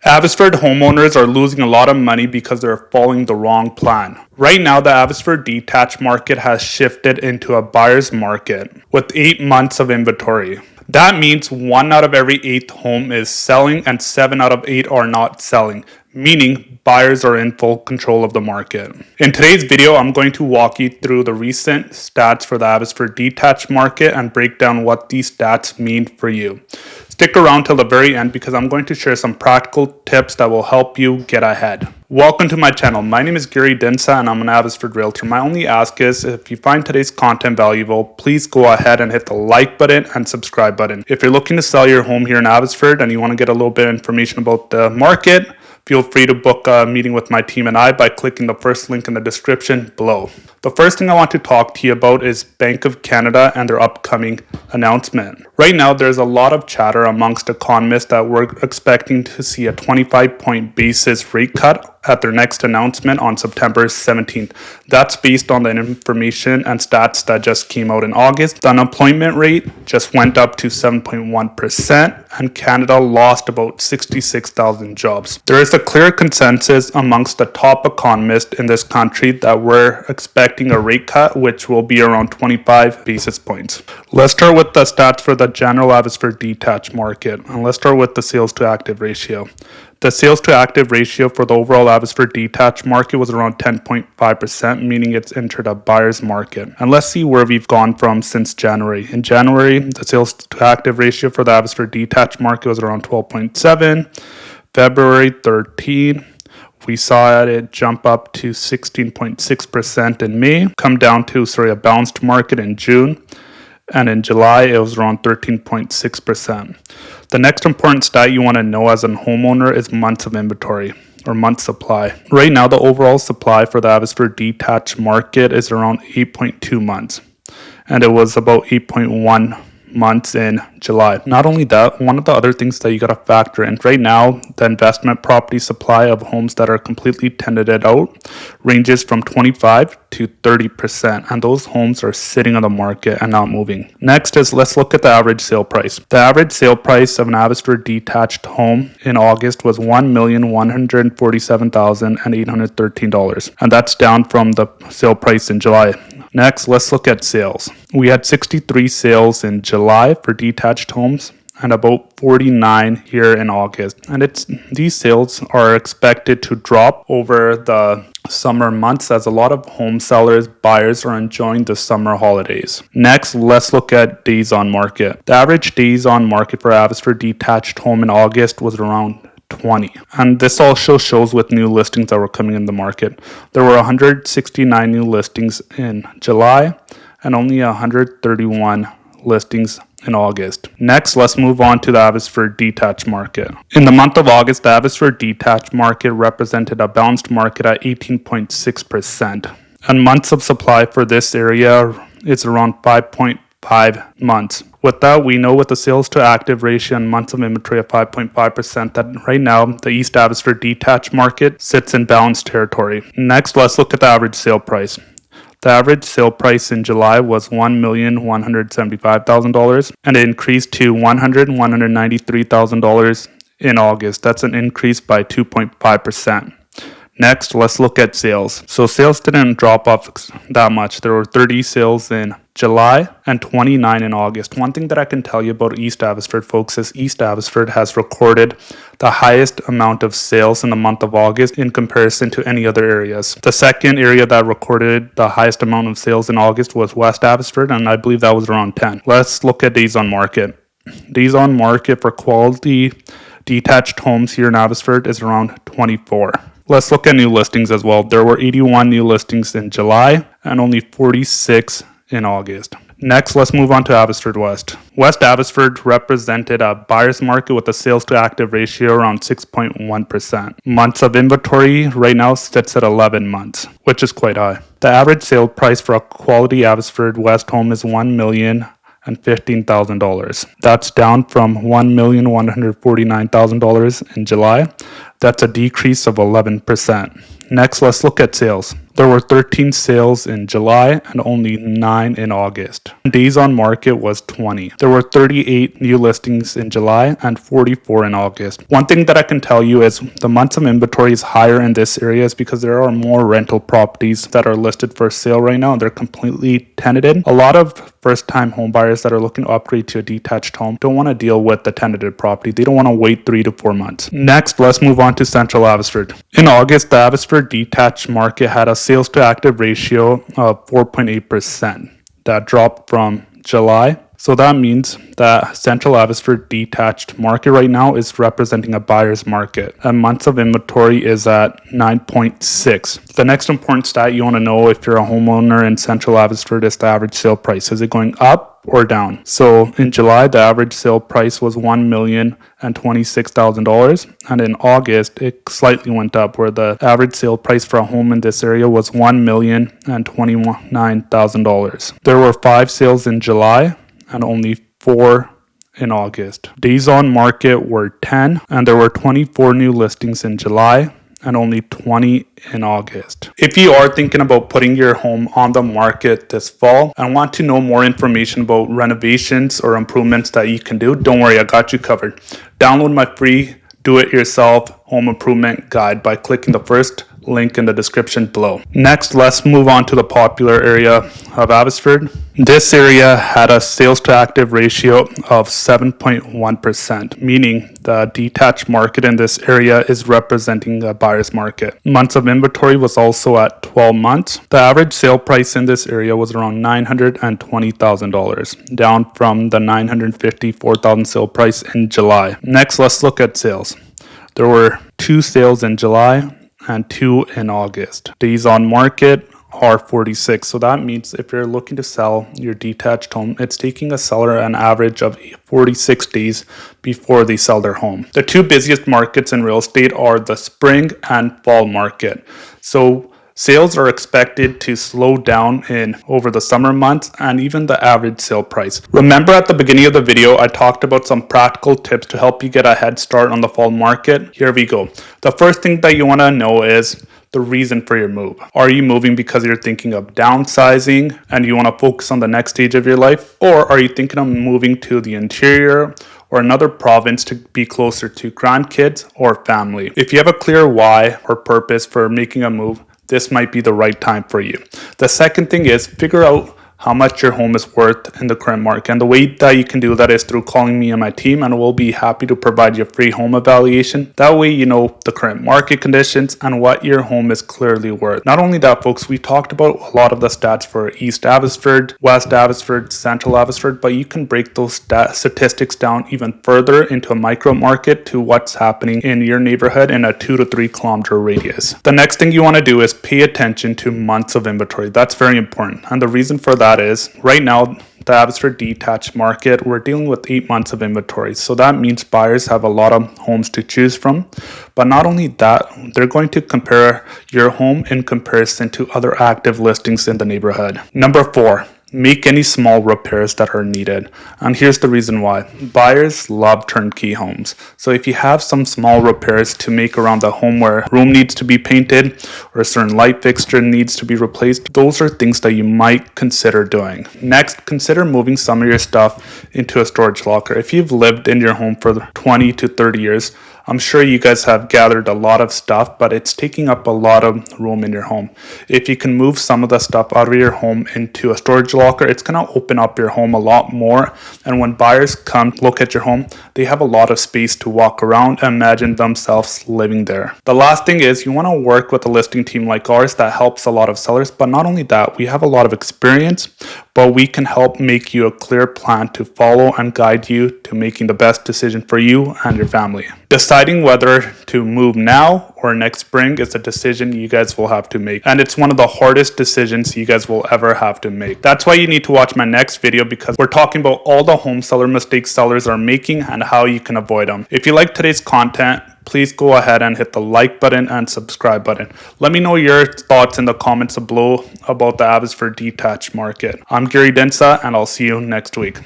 Abbotsford homeowners are losing a lot of money because they're following the wrong plan. Right now, the Abbotsford detached market has shifted into a buyer's market with 8 months of inventory. That means 1 out of every 8 home is selling and 7 out of 8 are not selling, meaning buyers are in full control of the market. In today's video, I'm going to walk you through the recent stats for the Abbotsford detached market and break down what these stats mean for you. Stick around till the very end because I'm going to share some practical tips that will help you get ahead. Welcome to my channel. My name is Dhindsa and I'm an Abbotsford realtor. My only ask is if you find today's content valuable, please go ahead and hit the like button and subscribe button. If you're looking to sell your home here in Abbotsford and you want to get a little bit of information about the market, feel free to book a meeting with my team and I by clicking the first link in the description below. The first thing I want to talk to you about is Bank of Canada and their upcoming announcement. Right now, there's a lot of chatter amongst economists that we're expecting to see a 25-point basis rate cut at their next announcement on September 17th. That's based on the information and stats that just came out in August. The unemployment rate just went up to 7.1% and Canada lost about 66,000 jobs. There is a clear consensus amongst the top economists in this country that we're expecting a rate cut which will be around 25 basis points. Let's start with the stats for the general Abbotsford detached market, and let's start with the sales to active ratio. The sales to active ratio for the overall Abbotsford detached market was around 10.5%, meaning it's entered a buyer's market. And let's see where we've gone from since January. In January, the sales to active ratio for the Abbotsford detached market was around 12.7. February 13. We saw it jump up to 16.6% in May, come down to a bounced market in June. And in July, it was around 13.6%. The next important stat you want to know as a homeowner is months of inventory or month supply. Right now, the overall supply for the Abbotsford detached market is around 8.2 months, and it was about 8.1 months in July. Not only that, one of the other things that you got to factor in right now, the investment property supply of homes that are completely tenanted out ranges from 25 to 30%, and those homes are sitting on the market and not moving. Next is let's look at the average sale price. The average sale price of an Abbotsford detached home in August was $1,147,813, and that's down from the sale price in July. Next, let's look at sales. We had 63 sales in July for detached homes and about 49 here in August. And these sales are expected to drop over the summer months as a lot of home sellers, buyers are enjoying the summer holidays. Next, let's look at days on market. The average days on market for Abbotsford detached home in August was around 20. And this also shows with new listings that were coming in the market. There were 169 new listings in July and only 131 listings in August. Next, let's move on to the Abbotsford detached market. In the month of August, the Abbotsford detached market represented a balanced market at 18.6%. And months of supply for this area is around 5.5 months. With that, we know with the sales to active ratio and months of inventory of 5.5% that right now the East Abbotsford detached market sits in balanced territory. Next, let's look at the average sale price. The average sale price in July was $1,175,000 and it increased to $193,000 in August. That's an increase by 2.5%. Next, let's look at sales. So sales didn't drop off that much. There were 30 sales in July and 29 in August. One thing that I can tell you about East Abbotsford, folks, is East Abbotsford has recorded the highest amount of sales in the month of August in comparison to any other areas. The second area that recorded the highest amount of sales in August was West Abbotsford, and I believe that was around 10. Let's look at days on market. Days on market for quality detached homes here in Abbotsford is around 24. Let's look at new listings as well. There were 81 new listings in July and only 46 in August. Next, let's move on to Abbotsford West. West Abbotsford represented a buyer's market with a sales to active ratio around 6.1%. Months of inventory right now sits at 11 months, which is quite high. The average sale price for a quality Abbotsford West home is $1,015,000. That's down from $1,149,000 in July That's a decrease of 11%. Next, let's look at sales. There were 13 sales in July and only 9 in August. Days on market was 20. There were 38 new listings in July and 44 in August. One thing that I can tell you is the months of inventory is higher in this area is because there are more rental properties that are listed for sale right now and they're completely tenanted. A lot of first-time home buyers that are looking to upgrade to a detached home don't want to deal with the tenanted property. They don't want to wait 3 to 4 months. Next, let's move on to Central Abbotsford. In August, the Abbotsford detached market had a sales to active ratio of 4.8%. That dropped from July. So that means that Central Abbotsford detached market right now is representing a buyer's market. And months of inventory is at 9.6. The next important stat you want to know if you're a homeowner in Central Abbotsford is the average sale price. Is it going up or down? So in July, the average sale price was $1,026,000. And in August, it slightly went up where the average sale price for a home in this area was $1,029,000. There were 5 sales in July and only 4 in August. Days on market were 10 and there were 24 new listings in July and only 20 in August. If you are thinking about putting your home on the market this fall and want to know more information about renovations or improvements that you can do, don't worry, I got you covered. Download my free do-it-yourself home improvement guide by clicking the first link in the description below. Next, let's move on to the Poplar area of Abbotsford. This area had a sales to active ratio of 7.1%, meaning the detached market in this area is representing a buyer's market. Months of inventory was also at 12 months. The average sale price in this area was around $920,000, down from the $954,000 sale price in July. Next, let's look at sales. There were 2 sales in July and 2 in August. Days on market are 46. So that means if you're looking to sell your detached home, it's taking a seller an average of 46 days before they sell their home. The 2 busiest markets in real estate are the spring and fall market. So sales are expected to slow down over the summer months and even the average sale price. Remember at the beginning of the video, I talked about some practical tips to help you get a head start on the fall market. Here we go. The first thing that you want to know is the reason for your move. Are you moving because you're thinking of downsizing and you want to focus on the next stage of your life? Or are you thinking of moving to the interior or another province to be closer to grandkids or family? If you have a clear why or purpose for making a move, this might be the right time for you. The second thing is figure out how much your home is worth in the current market. And the way that you can do that is through calling me and my team, and we'll be happy to provide you a free home evaluation. That way you know the current market conditions and what your home is clearly worth. Not only that, folks, we talked about a lot of the stats for East Abbotsford, West Abbotsford, Central Abbotsford, but you can break those statistics down even further into a micro market to what's happening in your neighborhood in a 2 to 3 kilometer radius. The next thing you want to do is pay attention to months of inventory. That's very important. And the reason for that is right now, the Abbotsford detached market, we're dealing with 8 months of inventory. So that means buyers have a lot of homes to choose from. But not only that, they're going to compare your home in comparison to other active listings in the neighborhood. Number 4, make any small repairs that are needed. And here's the reason why. Buyers love turnkey homes. So if you have some small repairs to make around the home where a room needs to be painted or a certain light fixture needs to be replaced, those are things that you might consider doing. Next, consider moving some of your stuff into a storage locker. If you've lived in your home for 20 to 30 years, I'm sure you guys have gathered a lot of stuff, but it's taking up a lot of room in your home. If you can move some of the stuff out of your home into a storage locker, it's going to open up your home a lot more. And when buyers come look at your home, they have a lot of space to walk around and imagine themselves living there. The last thing is you want to work with a listing team like ours that helps a lot of sellers. But not only that, we have a lot of experience, but we can help make you a clear plan to follow and guide you to making the best decision for you and your family. Deciding whether to move now or next spring is a decision you guys will have to make. And it's one of the hardest decisions you guys will ever have to make. That's why you need to watch my next video, because we're talking about all the home seller mistakes sellers are making and how you can avoid them. If you like today's content, please go ahead and hit the like button and subscribe button. Let me know your thoughts in the comments below about the Abbotsford detached market. I'm Dhindsa, and I'll see you next week.